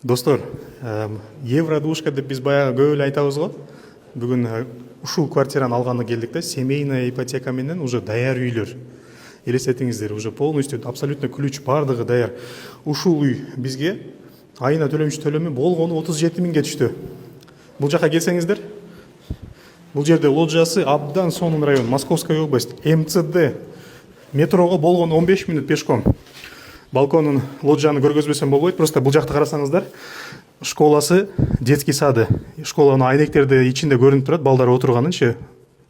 Достор, евро-двушка деп биз баягы көп эле айтабыз го. Бүгүн ушул квартираны алганы келдик да, семейная ипотека менен уже даяр үйлөр. Элестетиңиздер, уже полностью абсолютно ключ бардыгы даяр. Ушул үй бизге айына төлөмүш төлөмү болгону 37 миңге түштү. Бул жака келсеңиздер, бул жерде лоджиясы абдан сонун район, Московская область, МЦД, метрого болгону 15 минут пешком. Балконун лоджияны көргөзбөсөм болбойт, просто бул жакты карасаңыздар, школасы, детский сады. Школанын айнектерди ичинде көрүнүп турат, балдар отурганынчы.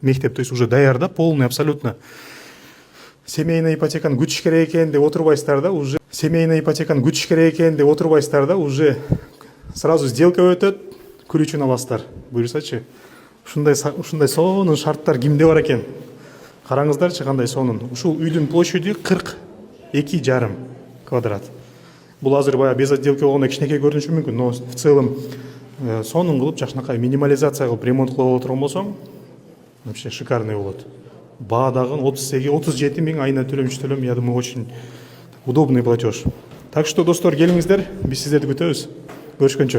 Мектеп, то есть уже даяр да, полный абсолютно. Семейная ипотеканы күтүш керек экен деп отурбайсыздар да, уже семейная ипотеканы күтүш керек экен деп отурбайсыздар да, уже сразу сделка өтөт, ключун аласыздар. Буюрсачы, ушундай сонун шарттар кимде бар экен? Караңыздарчы кандай сонун. Ушул үйдүн площади 42,5 квадрат. Бул азыр баягы без отделки болгондо кичинекей көрүнүшү мүмкүн, но в целом сонун кылып, жакшынакай минимализация кылып ремонт кылып отурган болсоң, вообще шикарный болот. Баа дагы 37 миң айына төлөмүш төлөм, я думаю, очень удобный платеж. Так что, достор, келиңиздер, биз сиздерди күтөбүз. Көрүшкөнчө.